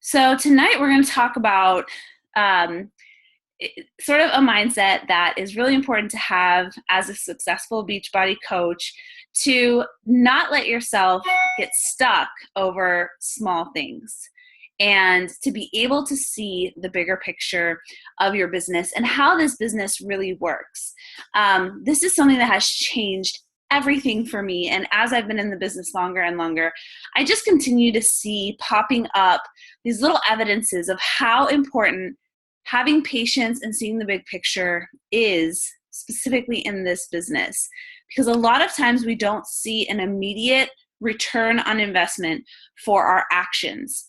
So tonight we're going to talk about um, sort of a mindset that is really important to have as a successful Beachbody coach to not let yourself get stuck over small things and to be able to see the bigger picture of your business and how this business really works. This is something that has changed everything for me. And as I've been in the business longer and longer, I just continue to see popping up these little evidences of how important having patience and seeing the big picture is, specifically in this business. Because a lot of times we don't see an immediate return on investment for our actions.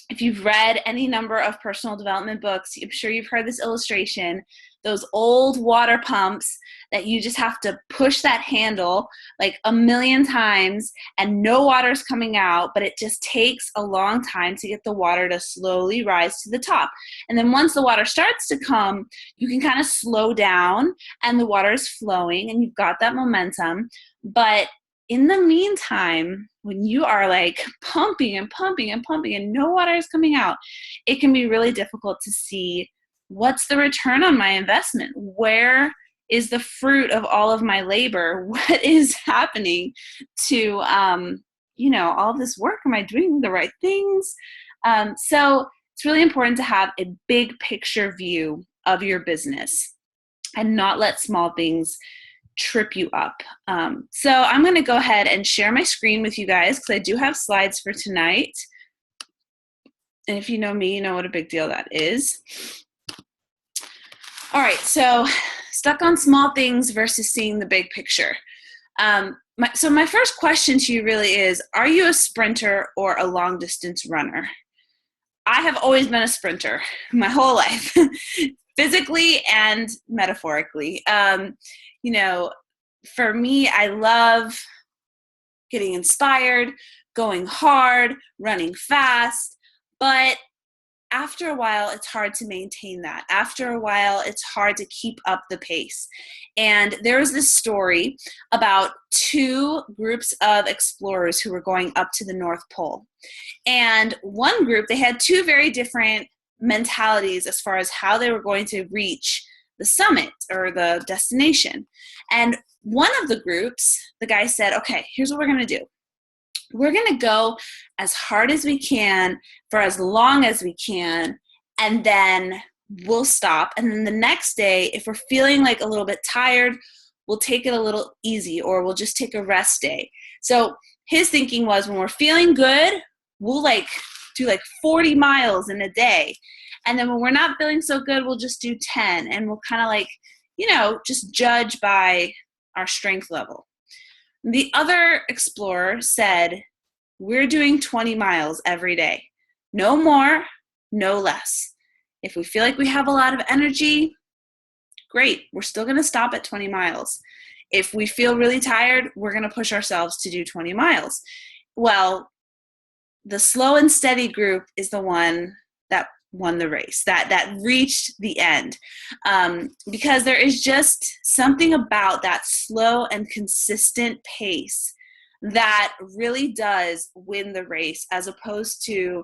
If you've read any number of personal development books, I'm sure you've heard this illustration, those old water pumps that you just have to push that handle like a million times and no water's coming out, but it just takes a long time to get the water to slowly rise to the top. And then once the water starts to come, you can kind of slow down and the water is flowing and you've got that momentum. But in the meantime, when you are like pumping and pumping and pumping and no water is coming out, it can be really difficult to see what's the return on my investment. Where is the fruit of all of my labor? What is happening to, all of this work? Am I doing the right things? So it's really important to have a big picture view of your business and not let small things trip you up. So I'm going to go ahead and share my screen with you guys because I do have slides for tonight. And if you know me, you know what a big deal that is. All right, so stuck on small things versus seeing the big picture. So my first question to you really is, are you a sprinter or a long distance runner? I have always been a sprinter my whole life, physically and metaphorically. For me, I love getting inspired, going hard, running fast, but after a while, it's hard to maintain that. After a while, it's hard to keep up the pace. And there was this story about two groups of explorers who were going up to the North Pole. And one group, they had two very different mentalities as far as how they were going to reach the summit or the destination. And one of the groups, the guy said, okay, here's what we're going to do. We're going to go as hard as we can for as long as we can, and then we'll stop. And then the next day, if we're feeling like a little bit tired, we'll take it a little easy, or we'll just take a rest day. So his thinking was, when we're feeling good, we'll do 40 miles in a day. And then when we're not feeling so good, we'll just do 10. And we'll kind of just judge by our strength level. The other explorer said, we're doing 20 miles every day. No more, no less. If we feel like we have a lot of energy, great. We're still going to stop at 20 miles. If we feel really tired, we're going to push ourselves to do 20 miles. Well, the slow and steady group is the one that won the race, that reached the end, because there is just something about that slow and consistent pace that really does win the race, as opposed to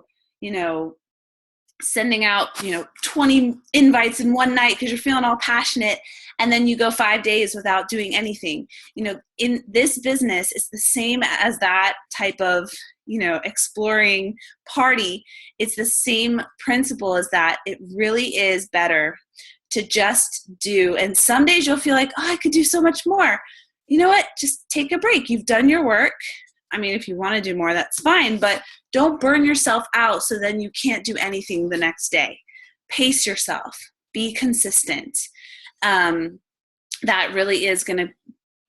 sending out 20 invites in one night because you're feeling all passionate, and then you go 5 days without doing anything. In this business, it's the same as that type of exploring party. It's the same principle as that. It really is better to just do. And some days you'll feel like, I could do so much more. You know what? Just take a break. You've done your work. I mean, if you want to do more, that's fine, but don't burn yourself out so then you can't do anything the next day. Pace yourself. Be consistent. That really is going to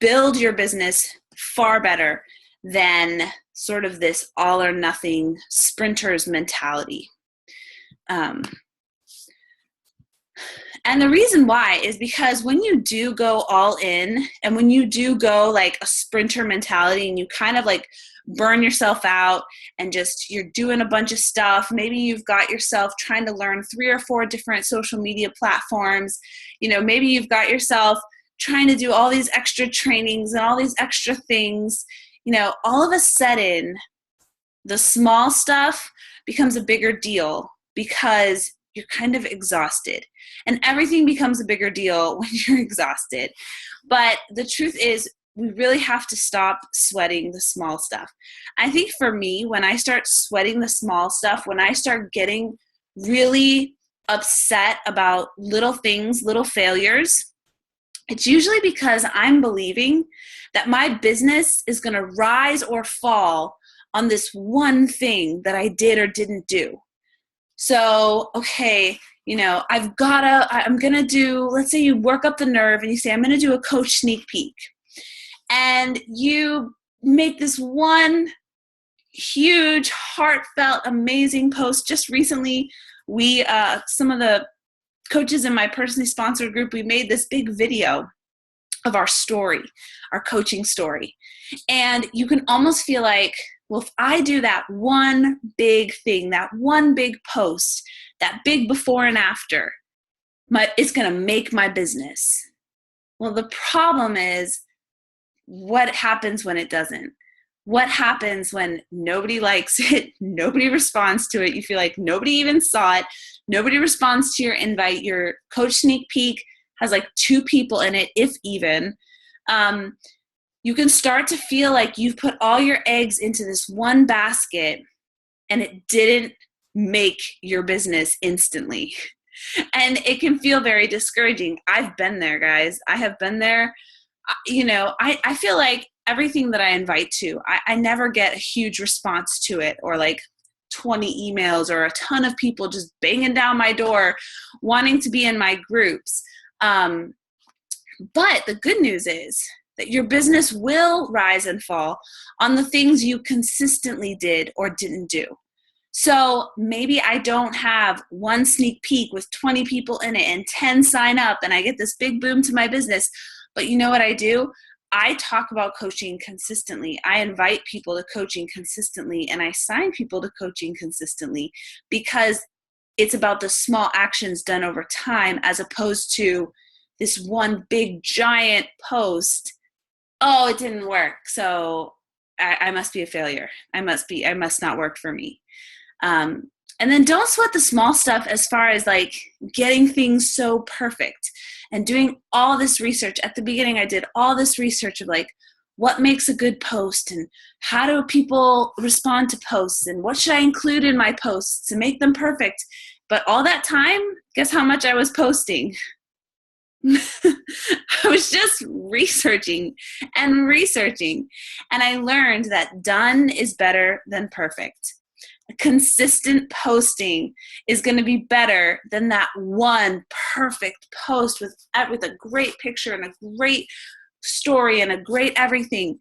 build your business far better than sort of this all or nothing sprinter's mentality. And the reason why is because when you do go all in, and when you do go like a sprinter mentality and you kind of like burn yourself out and just you're doing a bunch of stuff, maybe you've got yourself trying to learn 3 or 4 different social media platforms, maybe you've got yourself trying to do all these extra trainings and all these extra things, all of a sudden the small stuff becomes a bigger deal because you're kind of exhausted. And everything becomes a bigger deal when you're exhausted. But the truth is, we really have to stop sweating the small stuff. I think for me, when I start sweating the small stuff, when I start getting really upset about little things, little failures, it's usually because I'm believing that my business is going to rise or fall on this one thing that I did or didn't do. So, okay, I'm going to do, let's say you work up the nerve and you say, I'm going to do a coach sneak peek. And you make this one huge, heartfelt, amazing post. Just recently, we, some of the coaches in my personally sponsored group, we made this big video of our story, our coaching story. And you can almost feel like, well, if I do that one big thing, that one big post, that big before and after, it's going to make my business. Well, the problem is, what happens when it doesn't? What happens when nobody likes it, nobody responds to it, you feel like nobody even saw it, nobody responds to your invite, your coach sneak peek has like 2 people in it, if even. You can start to feel like you've put all your eggs into this one basket and it didn't make your business instantly. And it can feel very discouraging. I've been there, guys. I have been there. I feel like everything that I invite to, I never get a huge response to it, or like 20 emails or a ton of people just banging down my door wanting to be in my groups. But the good news is that your business will rise and fall on the things you consistently did or didn't do. So maybe I don't have one sneak peek with 20 people in it and 10 sign up and I get this big boom to my business. But you know what I do? I talk about coaching consistently. I invite people to coaching consistently, and I sign people to coaching consistently because it's about the small actions done over time as opposed to this one big giant post. Oh, it didn't work, so I must be a failure. I must not work for me. And then don't sweat the small stuff as far as like getting things so perfect and doing all this research. At the beginning, I did all this research of like, what makes a good post and how do people respond to posts and what should I include in my posts to make them perfect. But all that time, guess how much I was posting? I was just researching. And I learned that done is better than perfect. Consistent posting is going to be better than that one perfect post with a great picture and a great story and a great everything.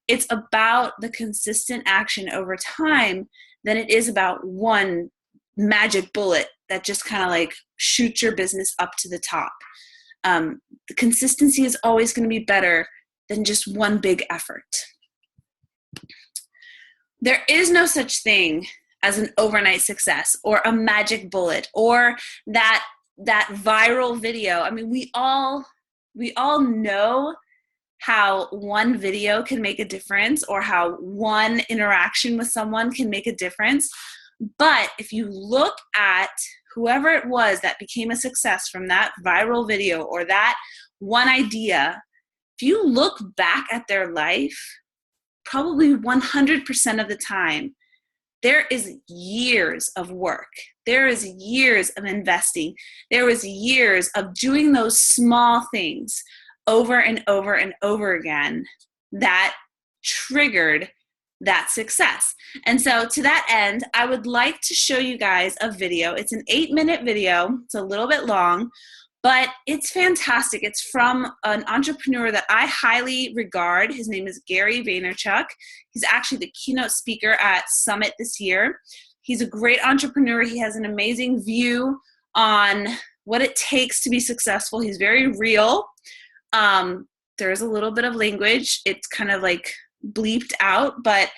It's about the consistent action over time than it is about one magic bullet that just kind of like shoots your business up to the top. The consistency is always going to be better than just one big effort. There is no such thing as an overnight success or a magic bullet or that viral video. I mean, we all know how one video can make a difference or how one interaction with someone can make a difference. But if you look at whoever it was that became a success from that viral video or that one idea, if you look back at their life, probably 100% of the time, there is years of work. There is years of investing. There was years of doing those small things over and over and over again that triggered that success. And so to that end, I would like to show you guys a video. It's an 8-minute video. It's a little bit long, but it's fantastic. It's from an entrepreneur that I highly regard. His name is Gary Vaynerchuk. He's actually the keynote speaker at Summit this year. He's a great entrepreneur. He has an amazing view on what it takes to be successful. He's very real. There's a little bit of language. It's kind of like bleeped out, but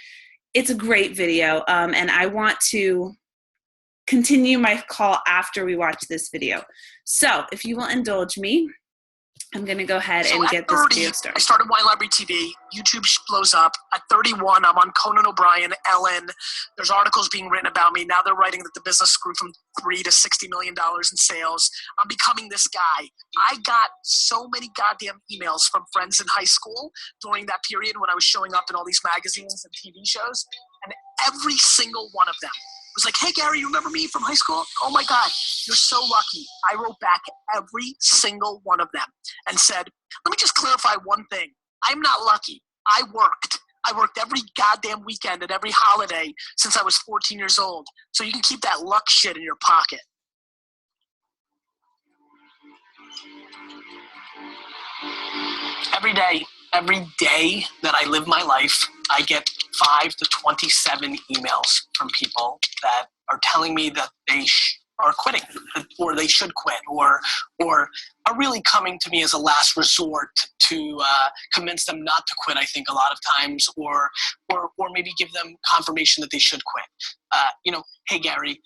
it's a great video. And I want to continue my call after we watch this video. So if you will indulge me, I'm going to go ahead So and at get this 30, video I started. started Wine Library TV. YouTube blows up. At 31, I'm on Conan O'Brien, Ellen. There's articles being written about me. Now they're writing that the business grew from $3 to $60 million in sales. I'm becoming this guy. I got so many goddamn emails from friends in high school during that period when I was showing up in all these magazines and TV shows. And every single one of them was like, hey, Gary, you remember me from high school? Oh my God, you're so lucky. I wrote back every single one of them and said, let me just clarify one thing. I'm not lucky. I worked. I worked every goddamn weekend and every holiday since I was 14 years old. So you can keep that luck shit in your pocket. Every day that I live my life, I get 5 to 27 emails from people that are telling me that they are quitting, or they should quit, or are really coming to me as a last resort to convince them not to quit. I think a lot of times, or maybe give them confirmation that they should quit. Hey Gary,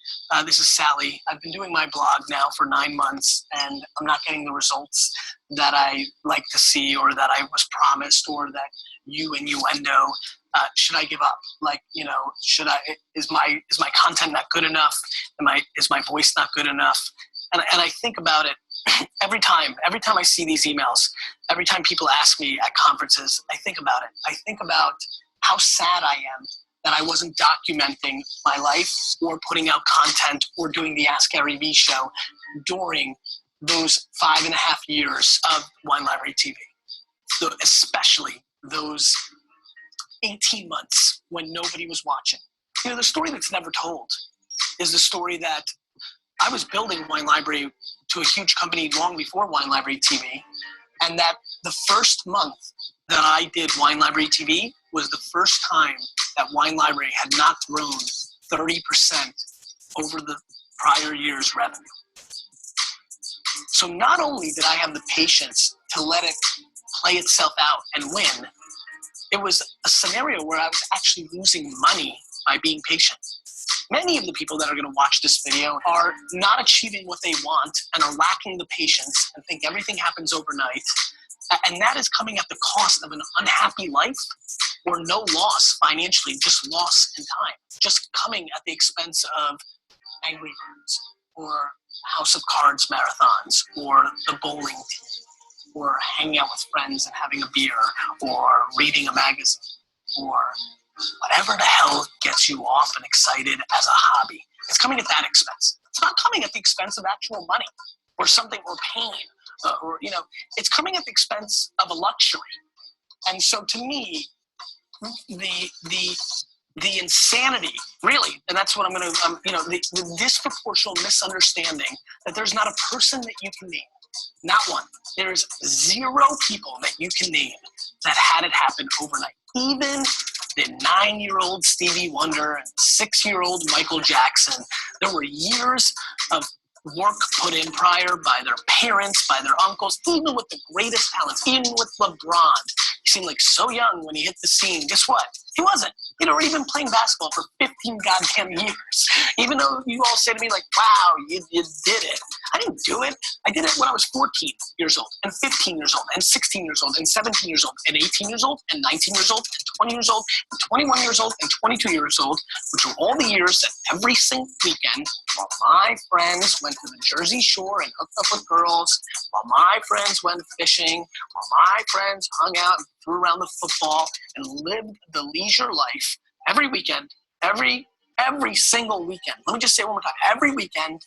this is Sally. I've been doing my blog now for 9 months, and I'm not getting the results that I like to see, or that I was promised, or that you innuendo. Should I give up? Is my content not good enough? Is my voice not good enough? And I think about it every time I see these emails, every time people ask me at conferences, I think about it. I think about how sad I am that I wasn't documenting my life, or putting out content, or doing the Ask Gary Vee show during those 5.5 years of Wine Library TV. So especially those 18 months when nobody was watching. The story that's never told is the story that I was building Wine Library to a huge company long before Wine Library TV, and that the first month that I did Wine Library TV was the first time that Wine Library had not grown 30% over the prior year's revenue. So not only did I have the patience to let it play itself out and win, it was a scenario where I was actually losing money by being patient. Many of the people that are going to watch this video are not achieving what they want and are lacking the patience and think everything happens overnight. And that is coming at the cost of an unhappy life, or no loss financially, just loss in time. Just coming at the expense of Angry Birds, or House of Cards marathons, or the bowling team, or hanging out with friends and having a beer, or reading a magazine, or whatever the hell gets you off and excited as a hobby. It's coming at that expense. It's not coming at the expense of actual money, or something, or pain, it's coming at the expense of a luxury. And so to me, the insanity, really, and that's what I'm going to, the disproportional misunderstanding that there's not a person that you can name, not one. There's 0 people that you can name that had it happen overnight. Even the 9-year-old Stevie Wonder and 6-year-old Michael Jackson, there were years of work put in prior by their parents, by their uncles, even with the greatest talents, even with LeBron. He seemed like so young when he hit the scene. Guess what? He wasn't. He'd already been playing basketball for 15 goddamn years. Even though you all say to me like, wow, you did it. I didn't do it. I did it when I was 14 years old, and 15 years old, and 16 years old, and 17 years old, and 18 years old, and 19 years old, and 20 years old, and 21 years old, and 22 years old, which were all the years that every single weekend, while my friends went to the Jersey Shore and hooked up with girls, while my friends went fishing, while my friends hung out and threw around the football and lived the leisure life every weekend, every single weekend. Let me just say it one more time. Every weekend,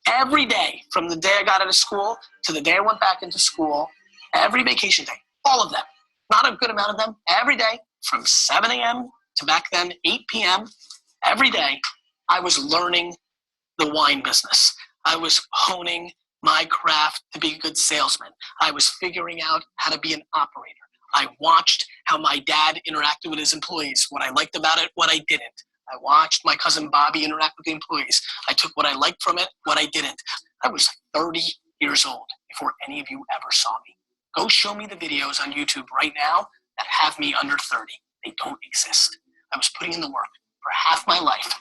every day, from the day I got out of school to the day I went back into school, every vacation day, all of them, not a good amount of them, every day from 7 a.m. to back then 8 p.m., every day I was learning the wine business. I was honing my craft to be a good salesman. I was figuring out how to be an operator. I watched how my dad interacted with his employees, what I liked about it, what I didn't. I watched my cousin Bobby interact with the employees. I took what I liked from it, what I didn't. I was 30 years old before any of you ever saw me. Go show me the videos on YouTube right now that have me under 30. They don't exist. I was putting in the work for half my life,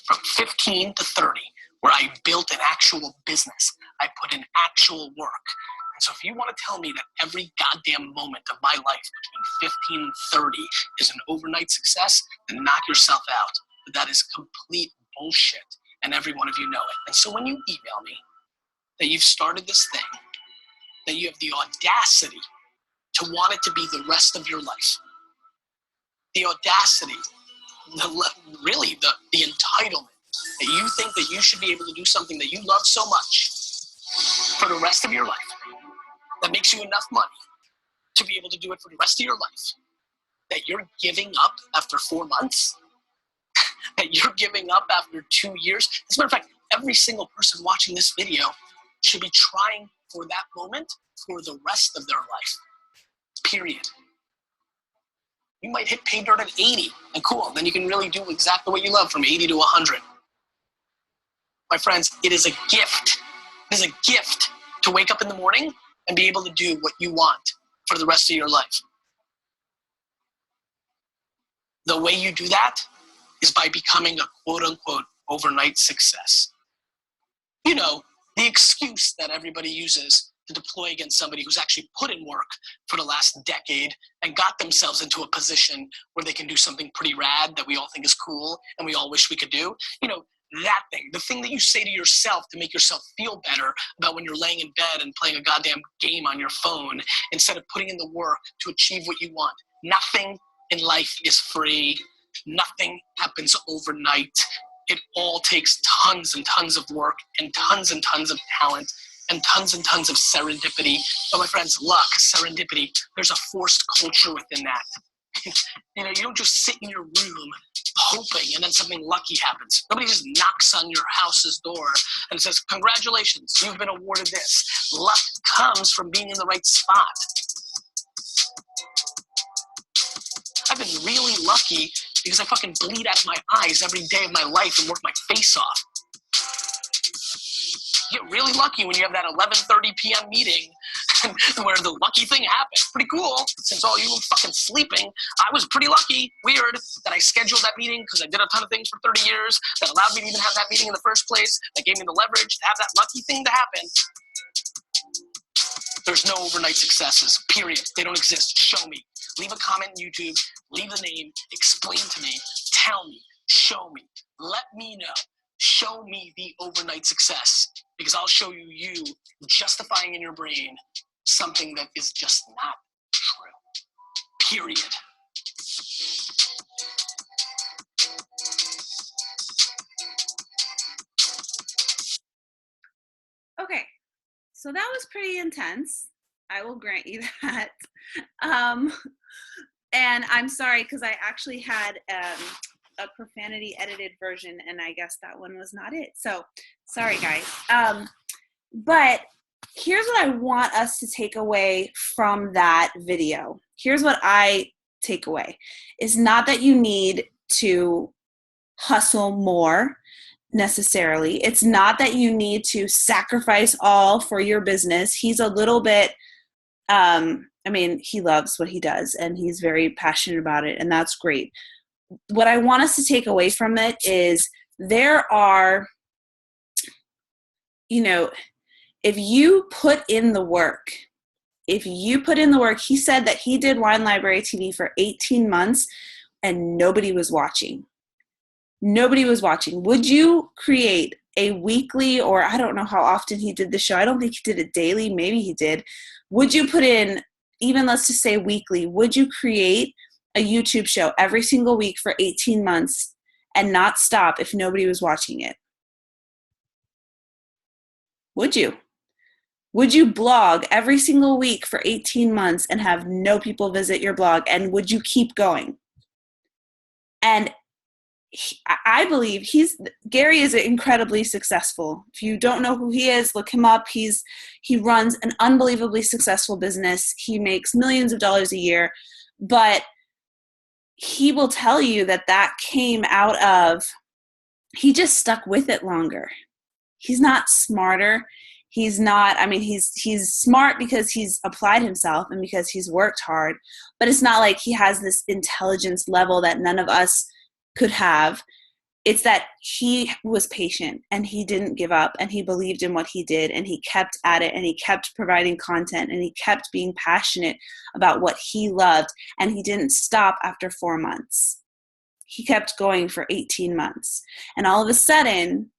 from 15 to 30, where I built an actual business. I put in actual work. So if you want to tell me that every goddamn moment of my life between 15 and 30 is an overnight success, then knock yourself out. But that is complete bullshit, and every one of you know it. And so when you email me that you've started this thing, that you have the audacity to want it to be the rest of your life, the audacity, the entitlement, that you think that you should be able to do something that you love so much for the rest of your life, that makes you enough money to be able to do it for the rest of your life, that you're giving up after 4 months, that you're giving up after 2 years. As a matter of fact, every single person watching this video should be trying for that moment for the rest of their life, period. You might hit pay dirt at 80, and cool, then you can really do exactly what you love from 80 to 100. My friends, it is a gift. It is a gift to wake up in the morning and be able to do what you want for the rest of your life. The way you do that is by becoming a quote-unquote overnight success. You know, the excuse that everybody uses to deploy against somebody who's actually put in work for the last decade and got themselves into a position where they can do something pretty rad that we all think is cool and we all wish we could do. You know, that thing, the thing that you say to yourself to make yourself feel better about when you're laying in bed and playing a goddamn game on your phone instead of putting in the work to achieve what you want. Nothing in life is free. Nothing happens overnight. It all takes tons and tons of work and tons of talent and tons of serendipity. But my friends, luck, serendipity, there's a forced culture within that. You know, you don't just sit in your room hoping and then something lucky happens. Nobody just knocks on your house's door and says, congratulations, you've been awarded this. Luck comes from being in the right spot. I've been really lucky because I fucking bleed out of my eyes every day of my life and work my face off. You get really lucky when you have that 11:30 p.m. meeting where the lucky thing happens. Pretty cool. Since all you were fucking sleeping, I was pretty lucky, weird, that I scheduled that meeting because I did a ton of things for 30 years that allowed me to even have that meeting in the first place, that gave me the leverage to have that lucky thing to happen. There's no overnight successes, period. They don't exist. Show me. Leave a comment on YouTube, leave a name, explain to me, tell me, show me, let me know. Show me the overnight success, because I'll show you justifying in your brain something that is just not true, period. Okay, so that was pretty intense. I will grant you that. And I'm sorry, because I actually had a profanity edited version, and I guess that one was not it. So sorry, guys. But here's what I want us to take away from that video. Here's what I take away. It's not that you need to hustle more necessarily. It's not that you need to sacrifice all for your business. He's a little bit, I mean, he loves what he does and he's very passionate about it, and that's great. What I want us to take away from it is there are, you know, if you put in the work, he said that he did Wine Library TV for 18 months and nobody was watching. Nobody was watching. Would you create a weekly, or I don't know how often he did the show. I don't think he did it daily. Maybe he did. Would you put in, even let's just say weekly, would you create a YouTube show every single week for 18 months and not stop if nobody was watching it? Would you? Would you blog every single week for 18 months and have no people visit your blog? And would you keep going? And I believe Gary is incredibly successful. If you don't know who he is, look him up. He runs an unbelievably successful business. He makes millions of dollars a year, but he will tell you that came out of, he just stuck with it longer. He's not smarter. He's not, I mean, he's smart because he's applied himself and because he's worked hard, but it's not like he has this intelligence level that none of us could have. It's that he was patient and he didn't give up and he believed in what he did and he kept at it and he kept providing content and he kept being passionate about what he loved, and he didn't stop after 4 months. He kept going for 18 months. And all of a sudden,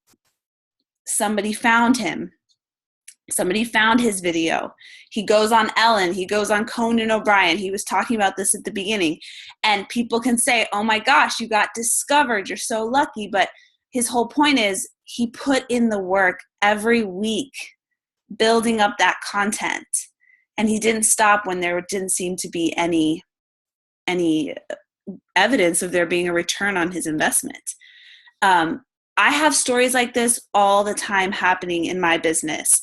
somebody found him. Somebody found his video. He goes on Ellen. He goes on Conan O'Brien. He was talking about this at the beginning. And people can say, oh my gosh, you got discovered. You're so lucky. But his whole point is he put in the work every week building up that content. And he didn't stop when there didn't seem to be any evidence of there being a return on his investment. I have stories like this all the time happening in my business.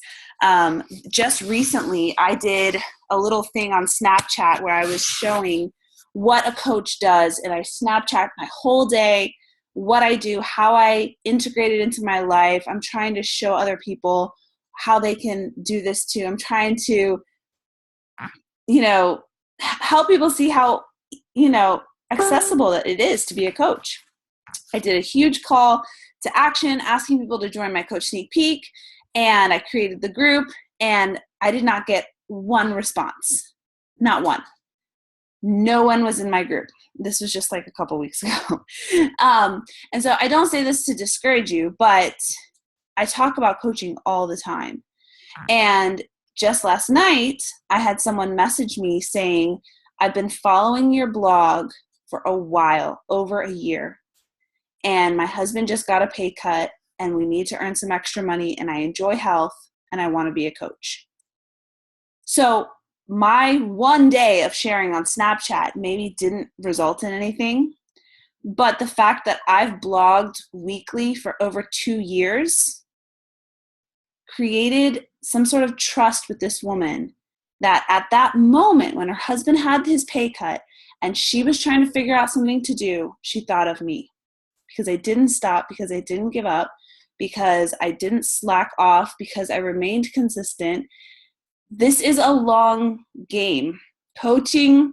Just recently, I did a little thing on Snapchat where I was showing what a coach does, and I Snapchat my whole day, what I do, how I integrate it into my life. I'm trying to show other people how they can do this too. I'm trying to, help people see how, accessible that it is to be a coach. I did a huge call to action asking people to join my Coach Sneak Peek, and I created the group, and I did not get one response. Not one. No one was in my group. This was just like a couple weeks ago. And so I don't say this to discourage you, but I talk about coaching all the time. And just last night, I had someone message me saying, I've been following your blog for a while, over a year. And my husband just got a pay cut and we need to earn some extra money, and I enjoy health and I want to be a coach. So my one day of sharing on Snapchat maybe didn't result in anything, but the fact that I've blogged weekly for over 2 years created some sort of trust with this woman that at that moment when her husband had his pay cut and she was trying to figure out something to do, she thought of me. Because I didn't stop, because I didn't give up, because I didn't slack off, because I remained consistent. This is a long game. Coaching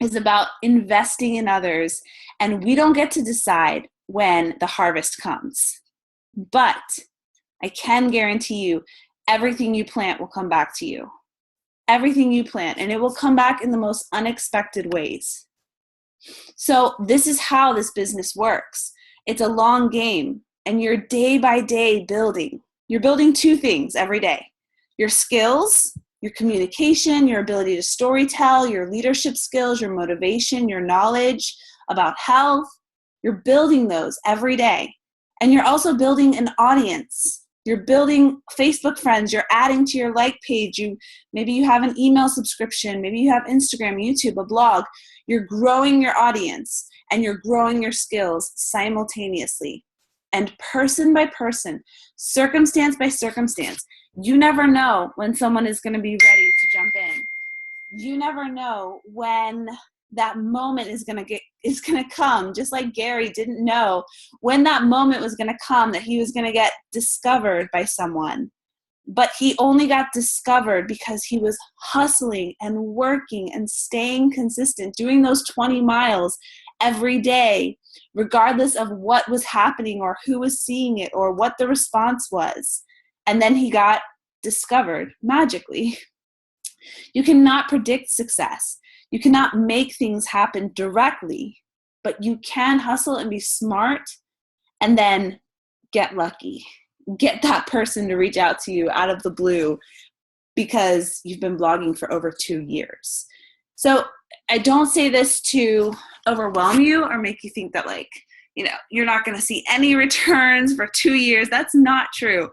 is about investing in others, and we don't get to decide when the harvest comes. But I can guarantee you, everything you plant will come back to you. Everything you plant, and it will come back in the most unexpected ways. So this is how this business works. It's a long game, and you're day by day building. You're building 2 things every day: your skills, your communication, your ability to storytell, your leadership skills, your motivation, your knowledge about health. You're building those every day. And you're also building an audience. You're building Facebook friends. You're adding to your like page. Maybe you have an email subscription. Maybe you have Instagram, YouTube, a blog. You're growing your audience and you're growing your skills simultaneously. And person by person, circumstance by circumstance, you never know when someone is going to be ready to jump in. You never know when that moment is going to come. Just like Gary didn't know when that moment was going to come that he was going to get discovered by someone. But he only got discovered because he was hustling and working and staying consistent, doing those 20 miles every day, regardless of what was happening or who was seeing it or what the response was. And then he got discovered magically. You cannot predict success. You cannot make things happen directly, but you can hustle and be smart and then get lucky. Get that person to reach out to you out of the blue because you've been blogging for over 2 years. So I don't say this to overwhelm you or make you think that you're not going to see any returns for 2 years. That's not true.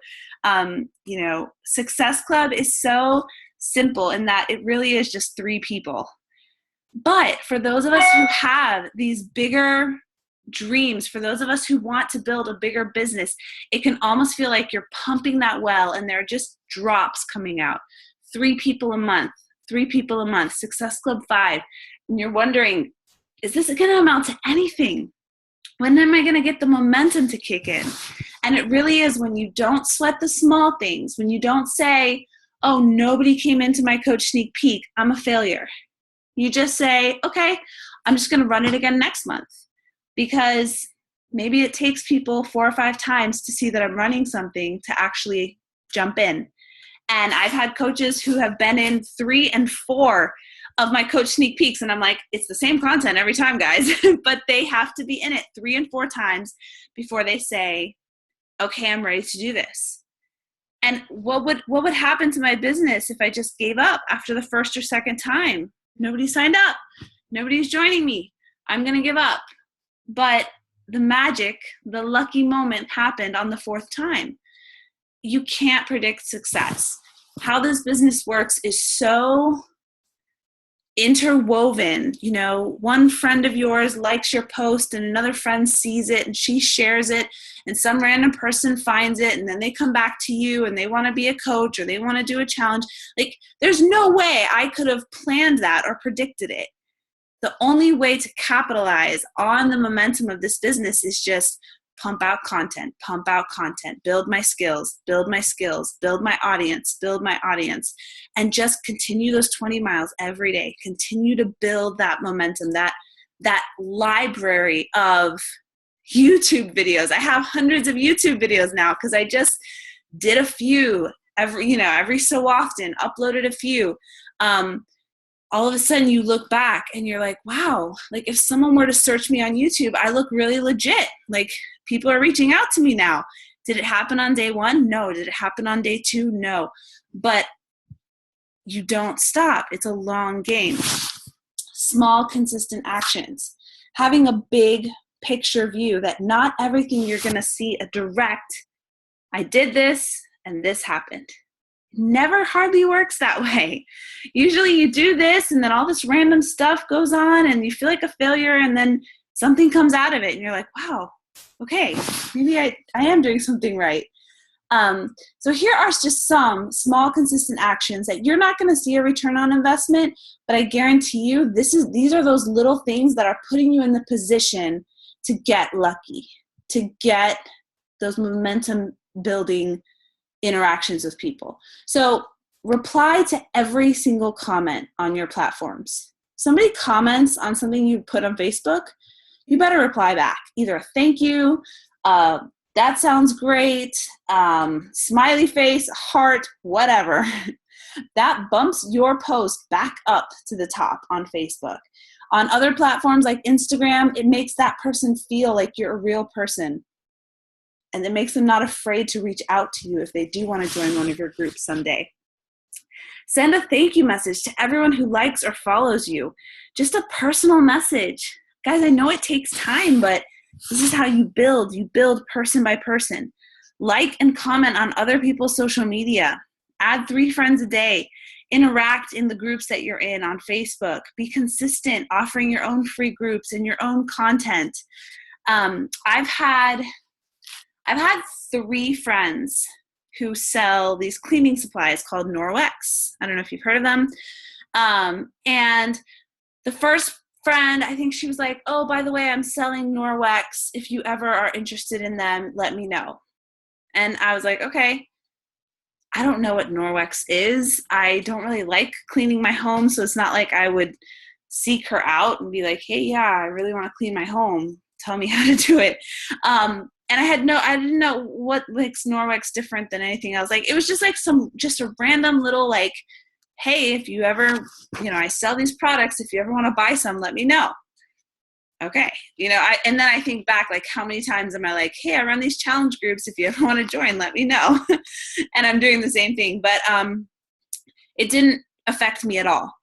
Success Club is so simple in that it really is just 3 people. But for those of us who have these bigger dreams, for those of us who want to build a bigger business, it can almost feel like you're pumping that well and there are just drops coming out. 3 people a month, 3 people a month, Success Club 5. And you're wondering, is this going to amount to anything? When am I going to get the momentum to kick in? And it really is when you don't sweat the small things, when you don't say, oh, nobody came into my Coach Sneak Peek, I'm a failure. You just say, okay, I'm just going to run it again next month. Because Maybe it takes people 4 or 5 times to see that I'm running something to actually jump in. And I've had coaches who have been in 3 and 4 of my coach sneak peeks. And I'm like, it's the same content every time, guys, but they have to be in it 3 and 4 times before they say, okay, I'm ready to do this. And what would happen to my business if I just gave up after the first or second time? Nobody signed up. Nobody's joining me. I'm going to give up. But the magic, the lucky moment happened on the 4th time. You can't predict success. How this business works is so interwoven. You know, one friend of yours likes your post and another friend sees it and she shares it and some random person finds it and then they come back to you and they want to be a coach or they want to do a challenge. Like, there's no way I could have planned that or predicted it. The only way to capitalize on the momentum of this business is just pump out content, build my skills, build my audience, and just continue those 20 miles every day. Continue to build that momentum, that library of YouTube videos. I have hundreds of YouTube videos now because I just did a few every so often, uploaded a few. All of a sudden you look back and you're like, wow, like if someone were to search me on YouTube, I look really legit. Like, people are reaching out to me now. Did it happen on day 1? No. Did it happen on day 2? No. But you don't stop. It's a long game. Small, consistent actions. Having a big picture view that not everything you're going to see a direct, I did this and this happened. Never hardly works that way. Usually you do this and then all this random stuff goes on and you feel like a failure and then something comes out of it and you're like, wow, okay, maybe I am doing something right. So here are just some small, consistent actions that you're not going to see a return on investment, but I guarantee you these are those little things that are putting you in the position to get lucky, to get those momentum building interactions with people. So reply to every single comment on your platforms. Somebody comments on something you put on Facebook, you better reply back. Either a thank you, that sounds great, smiley face, heart, whatever. That bumps your post back up to the top on Facebook. On other platforms like Instagram, it makes that person feel like you're a real person. And it makes them not afraid to reach out to you if they do want to join one of your groups someday. Send a thank you message to everyone who likes or follows you. Just a personal message. Guys, I know it takes time, but this is how you build. You build person by person. Like and comment on other people's social media. Add 3 friends a day. Interact in the groups that you're in on Facebook. Be consistent, offering your own free groups and your own content. I've had 3 friends who sell these cleaning supplies called Norwex. I don't know if you've heard of them. And the first friend, I think she was like, oh, by the way, I'm selling Norwex. If you ever are interested in them, let me know. And I was like, okay. I don't know what Norwex is. I don't really like cleaning my home, so it's not like I would seek her out and be like, hey, yeah, I really want to clean my home. Tell me how to do it. And I didn't know what makes Norwex different than anything else. Like, it was just like just a random little like, hey, if you ever, I sell these products. If you ever want to buy some, let me know. Okay. And then I think back, like, how many times am I like, hey, I run these challenge groups. If you ever want to join, let me know. And I'm doing the same thing, but it didn't affect me at all.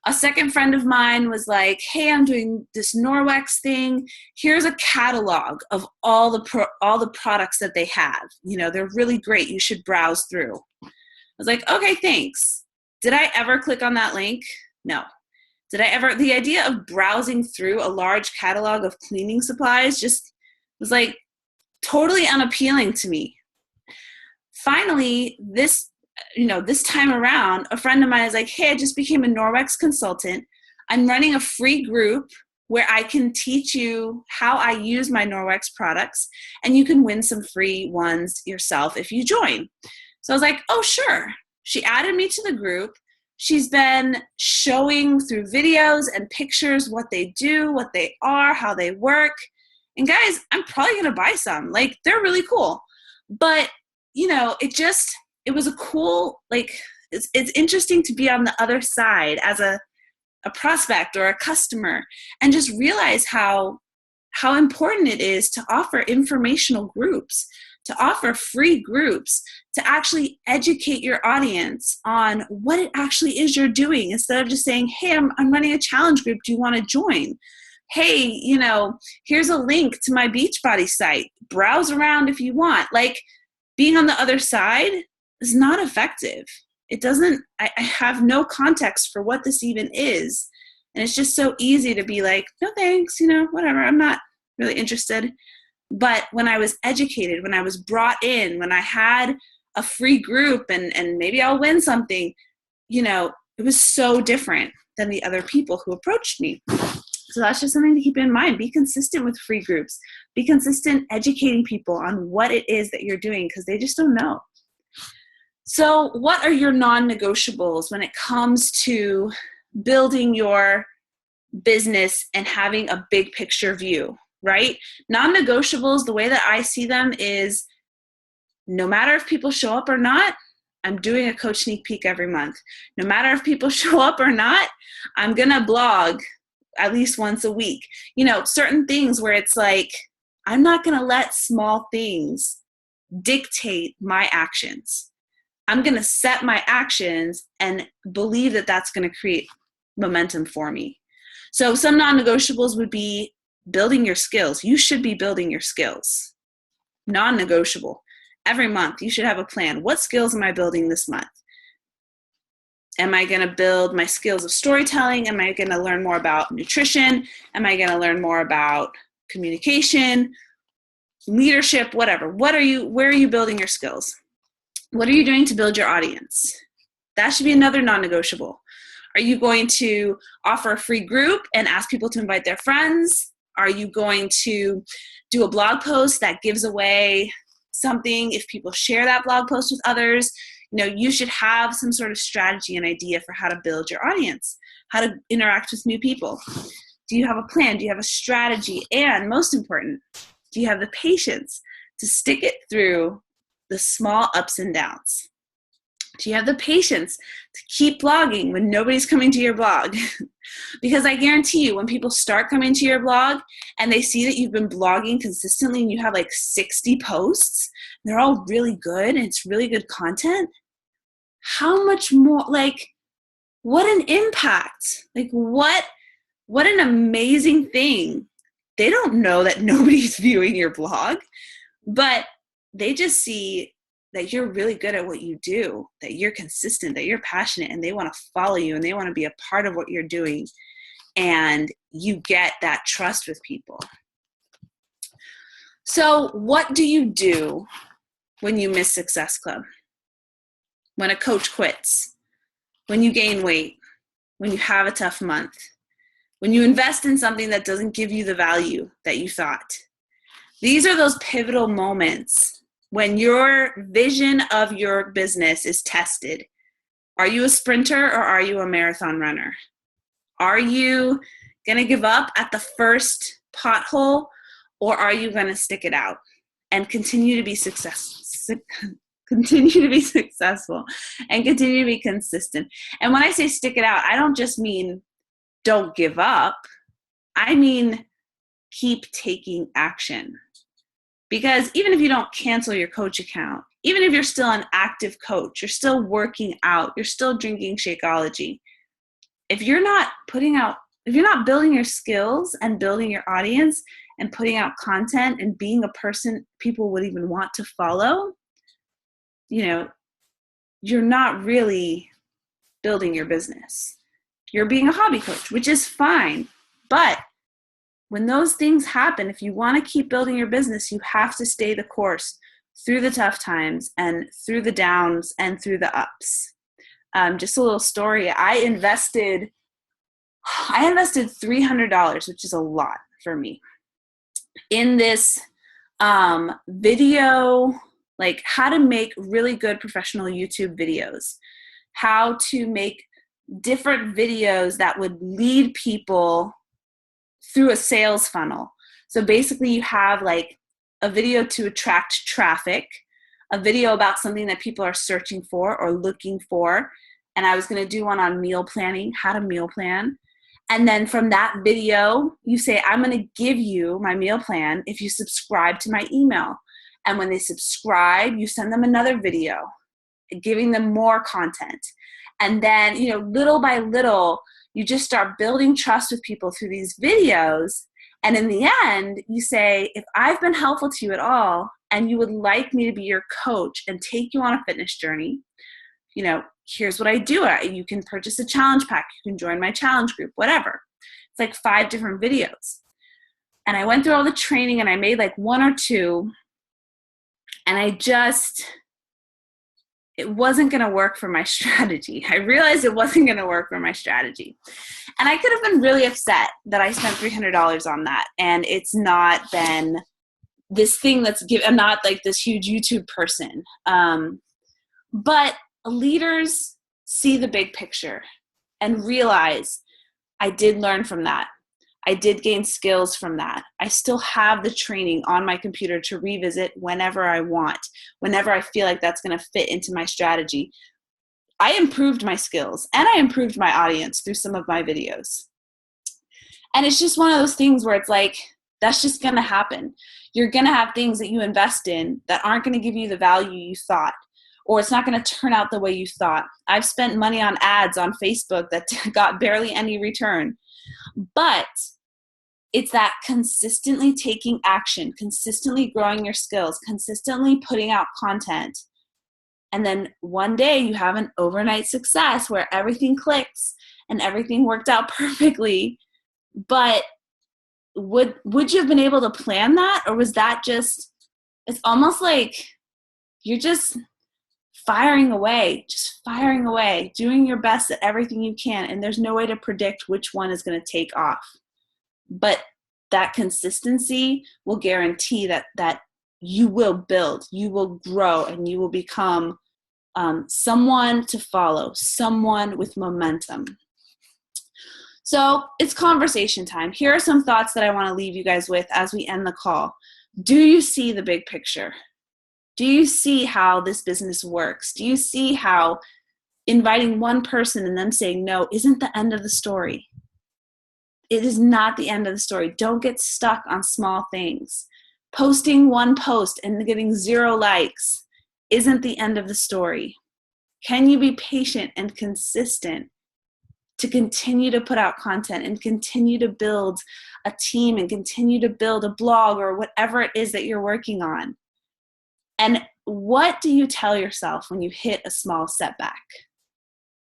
A second friend of mine was like, hey, I'm doing this Norwex thing. Here's a catalog of all the products that they have. They're really great. You should browse through. I was like, okay, thanks. Did I ever click on that link? No. The idea of browsing through a large catalog of cleaning supplies just was like totally unappealing to me. Finally, this time around, a friend of mine is like, hey, I just became a Norwex consultant. I'm running a free group where I can teach you how I use my Norwex products, and you can win some free ones yourself if you join. So I was like, oh, sure. She added me to the group. She's been showing through videos and pictures what they do, what they are, how they work. And guys, I'm probably going to buy some. Like, they're really cool. But, it was a cool, like, it's interesting to be on the other side as a prospect or a customer and just realize how important it is to offer informational groups, to offer free groups, to actually educate your audience on what it actually is you're doing, instead of just saying, hey, I'm running a challenge group. Do you want to join? Hey, here's a link to my Beachbody site. Browse around if you want. Like, being on the other side is not effective. I have no context for what this even is. And it's just so easy to be like, no thanks, whatever, I'm not really interested. But when I was educated, when I was brought in, when I had a free group and maybe I'll win something, it was so different than the other people who approached me. So that's just something to keep in mind. Be consistent with free groups. Be consistent educating people on what it is that you're doing, because they just don't know. So what are your non-negotiables when it comes to building your business and having a big picture view, right? Non-negotiables, the way that I see them is, no matter if people show up or not, I'm doing a coach sneak peek every month. No matter if people show up or not, I'm going to blog at least once a week. Certain things where it's like, I'm not going to let small things dictate my actions. I'm going to set my actions and believe that that's going to create momentum for me. So some non-negotiables would be building your skills. You should be building your skills. Non-negotiable. Every month, you should have a plan. What skills am I building this month? Am I going to build my skills of storytelling? Am I going to learn more about nutrition? Am I going to learn more about communication, leadership, whatever? Where are you building your skills? What are you doing to build your audience? That should be another non-negotiable. Are you going to offer a free group and ask people to invite their friends? Are you going to do a blog post that gives away something if people share that blog post with others? You should have some sort of strategy and idea for how to build your audience, how to interact with new people. Do you have a plan? Do you have a strategy? And most important, do you have the patience to stick it through the small ups and downs? Do you have the patience to keep blogging when nobody's coming to your blog? Because I guarantee you, when people start coming to your blog and they see that you've been blogging consistently and you have like 60 posts, they're all really good and it's really good content, how much more, like, what an impact. Like, what an amazing thing. They don't know that nobody's viewing your blog, but they just see that you're really good at what you do, that you're consistent, that you're passionate, and they want to follow you and they want to be a part of what you're doing. And you get that trust with people. So what do you do when you miss Success Club? When a coach quits? When you gain weight? When you have a tough month? When you invest in something that doesn't give you the value that you thought? These are those pivotal moments when your vision of your business is tested. Are you a sprinter or are you a marathon runner? Are you going to give up at the first pothole, or are you going to stick it out and continue to be successful and continue to be consistent? And when I say stick it out, I don't just mean don't give up. I mean keep taking action. Because even if you don't cancel your coach account, even if you're still an active coach, you're still working out, you're still drinking Shakeology, if you're not building your skills and building your audience and putting out content and being a person people would even want to follow, you're not really building your business. You're being a hobby coach, which is fine. But when those things happen, if you want to keep building your business, you have to stay the course through the tough times and through the downs and through the ups. Just a little story. I invested $300, which is a lot for me, in this video, like how to make really good professional YouTube videos, how to make different videos that would lead people through a sales funnel. So basically you have like a video to attract traffic, a video about something that people are searching for or looking for. And I was going to do one on meal planning, how to meal plan. And then from that video, you say, I'm going to give you my meal plan if you subscribe to my email. And when they subscribe, you send them another video, giving them more content. And then, little by little, you just start building trust with people through these videos. And in the end, you say, if I've been helpful to you at all, and you would like me to be your coach and take you on a fitness journey, here's what I do. You can purchase a challenge pack. You can join my challenge group, whatever. It's like 5 different videos. And I went through all the training and I made like 1 or 2. And it wasn't going to work for my strategy. I realized it wasn't going to work for my strategy. And I could have been really upset that I spent $300 on that. And it's not been this thing I'm not like this huge YouTube person. But leaders see the big picture and realize I did learn from that. I did gain skills from that. I still have the training on my computer to revisit whenever I want, whenever I feel like that's going to fit into my strategy. I improved my skills and I improved my audience through some of my videos. And it's just one of those things where it's like, that's just going to happen. You're going to have things that you invest in that aren't going to give you the value you thought, or it's not going to turn out the way you thought. I've spent money on ads on Facebook that got barely any return. But it's that consistently taking action, consistently growing your skills, consistently putting out content. And then one day you have an overnight success where everything clicks and everything worked out perfectly. But would you have been able to plan that? Or was that just, it's almost like you're just firing away, doing your best at everything you can. And there's no way to predict which one is going to take off. But that consistency will guarantee that you will build, you will grow, and you will become someone to follow, someone with momentum. So it's conversation time. Here are some thoughts that I want to leave you guys with as we end the call. Do you see the big picture? Do you see how this business works? Do you see how inviting one person and them saying no isn't the end of the story? It is not the end of the story. Don't get stuck on small things. Posting one post and getting 0 likes isn't the end of the story. Can you be patient and consistent to continue to put out content and continue to build a team and continue to build a blog or whatever it is that you're working on? And what do you tell yourself when you hit a small setback?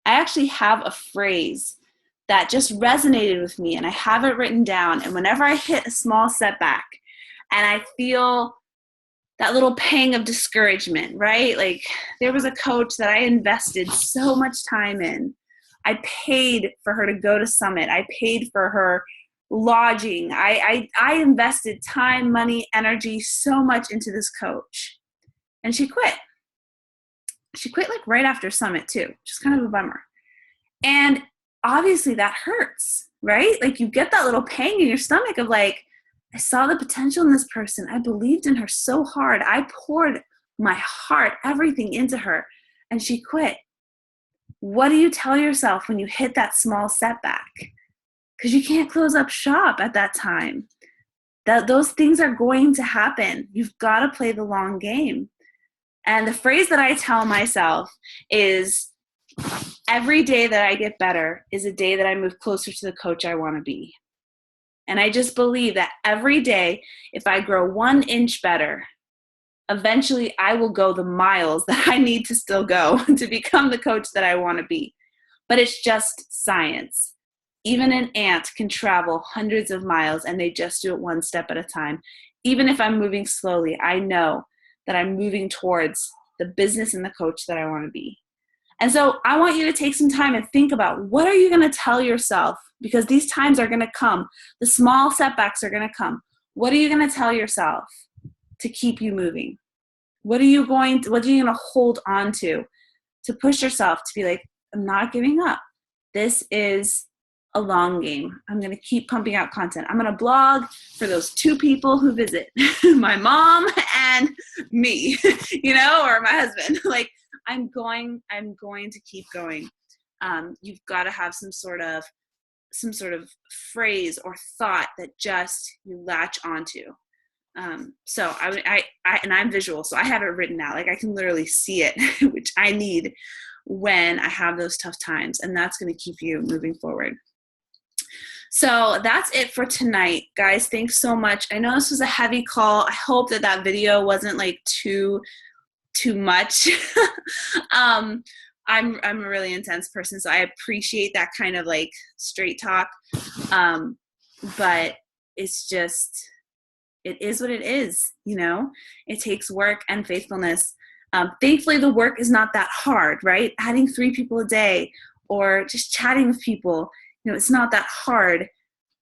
I actually have a phrase that just resonated with me, and I have it written down. And whenever I hit a small setback and I feel that little pang of discouragement, right? Like there was a coach that I invested so much time in. I paid for her to go to Summit. I paid for her lodging. I invested time, money, energy, so much into this coach. And she quit. She quit like right after Summit too, which is kind of a bummer. And obviously that hurts, right? Like you get that little pang in your stomach of like, I saw the potential in this person. I believed in her so hard. I poured my heart, everything into her, and she quit. What do you tell yourself when you hit that small setback? Because you can't close up shop at that time. Those things are going to happen. You've got to play the long game. And the phrase that I tell myself is, every day that I get better is a day that I move closer to the coach I want to be. And I just believe that every day, if I grow 1 inch better, eventually I will go the miles that I need to still go to become the coach that I want to be. But it's just science. Even an ant can travel hundreds of miles and they just do it 1 step at a time. Even if I'm moving slowly, I know that I'm moving towards the business and the coach that I want to be. And so I want you to take some time and think about, what are you going to tell yourself? Because these times are going to come. The small setbacks are going to come. What are you going to tell yourself to keep you moving? What are you going to hold on to push yourself to be like, I'm not giving up. This is a long game. I'm going to keep pumping out content. I'm going to blog for those 2 people who visit, my mom and me, or my husband. Like, I'm going to keep going. You've got to have some sort of phrase or thought that just you latch onto. So and I'm visual, so I have it written out. Like, I can literally see it, which I need when I have those tough times, and that's going to keep you moving forward. So that's it for tonight, guys. Thanks so much. I know this was a heavy call. I hope that video wasn't like too much. I'm a really intense person, so I appreciate that kind of like straight talk. But it's just, it is what it is. It takes work and faithfulness. Thankfully, the work is not that hard, right? Adding 3 people a day or just chatting with people, it's not that hard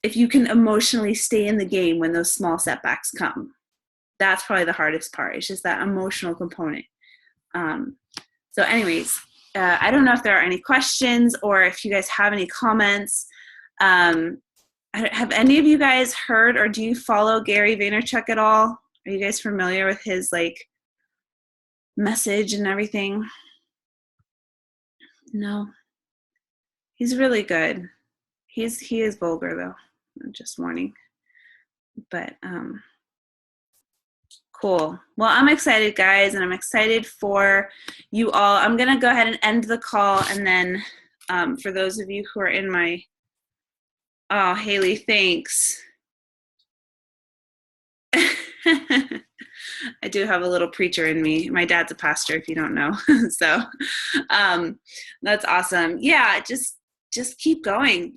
if you can emotionally stay in the game when those small setbacks come. That's probably the hardest part. It's just that emotional component. So anyways, I don't know if there are any questions or if you guys have any comments. Have any of you guys heard, or do you follow Gary Vaynerchuk at all? Are you guys familiar with his like message and everything? No. He's really good. He is vulgar though, just warning. But cool. Well, I'm excited, guys, and I'm excited for you all. I'm going to go ahead and end the call, and then for those of you who are in my, oh, Haley, thanks. I do have a little preacher in me. My dad's a pastor, if you don't know. So that's awesome. Yeah, just keep going,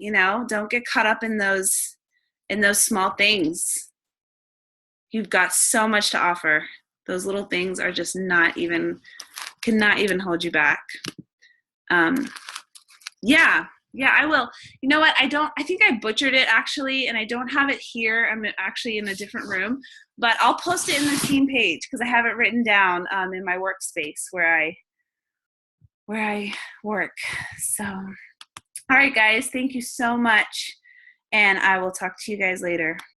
don't get caught up in those small things. You've got so much to offer. Those little things are just cannot even hold you back. Yeah, I will. You know what? I think I butchered it actually, and I don't have it here. I'm actually in a different room, but I'll post it in the team page because I have it written down in my workspace where I work. So, all right, guys, thank you so much, and I will talk to you guys later.